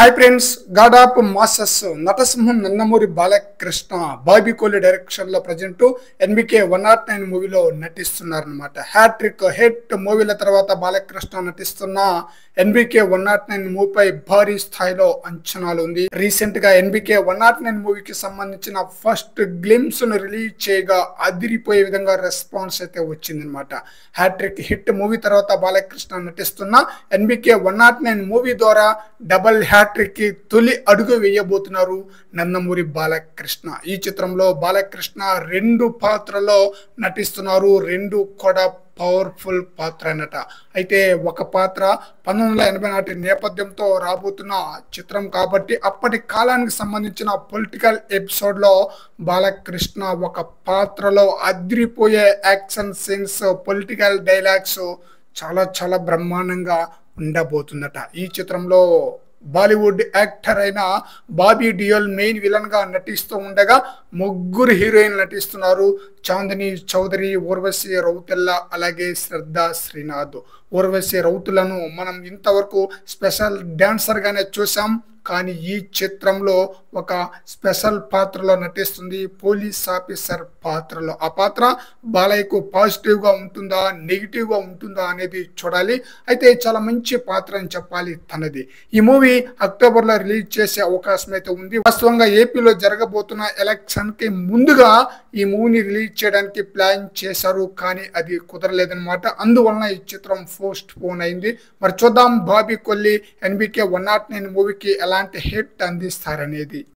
Hi friends, God of masses నటసింహం Nandamuri Balakrishna Bobby Kohli direction లో present NBK 109 మూవీలో నటిస్తున్నారనమాట. హ్యాట్రిక్ హిట్ మూవీల తర్వాత బాలకృష్ణ నటిస్తున్న ఎన్బికే 109 మూవీపై భారీ స్థాయిలో అంచనాలు ఉంది. రీసెంట్ గా ఎన్బికే 109 మూవీకి సంబంధించిన ఫస్ట్ గ్లిమ్స్ ను రిలీజ్ చేయగా అదిరిపోయే విధంగా రెస్పాన్స్ అయితే వచ్చిందనమాట. హ్యాట్రిక్ హిట్ మూవీ తర్వాత బాలకృష్ణ నటిస్తున్న ఎన్బికే 109 మూవీ ద్వారా డబల్ హ్యాట్రిక్ కి తొలి అడుగు వేయబోతున్నారు నందమూరి బాలకృష్ణ. ఈ చిత్రంలో బాలకృష్ణ రెండు పాత్రలో నటిస్తున్నారు. రెండు కూడా పవర్ఫుల్ పాత్ర అన్నట. అయితే ఒక పాత్ర 1980 నాటి నేపథ్యంతో రాబోతున్న చిత్రం కాబట్టి అప్పటి కాలానికి సంబంధించిన పొలిటికల్ ఎపిసోడ్ లో బాలకృష్ణ ఒక పాత్రలో అదిరిపోయే యాక్షన్ సీన్స్, పొలిటికల్ డైలాగ్స్ చాలా చాలా బ్రహ్మాండంగా ఉండబోతుందట. ఈ చిత్రంలో బాలీవుడ్ యాక్టర్ అయిన బాబీ డియోల్ మెయిన్ విలన్ గా నటిస్తూ ఉండగా ముగ్గురు హీరోయిన్లు నటిస్తున్నారు. చాందిని చౌదరి, ఊర్వశి రౌతెల్ల, అలాగే శ్రద్ధ శ్రీనాథ్. ఊర్వశి రౌతులను మనం ఇంతవరకు స్పెషల్ డాన్సర్ గానే చూసాం, కానీ ఈ చిత్రంలో ఒక స్పెషల్ పాత్రలో నటిస్తుంది, పోలీస్ ఆఫీసర్ పాత్రలో. ఆ పాత్ర బాలయ్యకు పాజిటివ్ గా ఉంటుందా, నెగిటివ్ గా ఉంటుందా అనేది చూడాలి. అయితే చాలా మంచి పాత్ర అని చెప్పాలి తనది. ఈ మూవీ అక్టోబర్ లో రిలీజ్ చేసే అవకాశం అయితే ఉంది. వాస్తవంగా ఏపీలో జరగబోతున్న ఎలక్షన్ కి ముందుగా ఈ మూవీని రిలీజ్ చేయడానికి ప్లాన్ చేశారు, కానీ అది కుదరలేదన్నమాట. అందువలన ఈ చిత్రం పోస్ట్ పోన్ అయింది. మరి చూద్దాం బాబీ కోహ్లీ ఎన్బికే 109 మూవీకి ఎలాంటి హిట్ అందిస్తారనేది.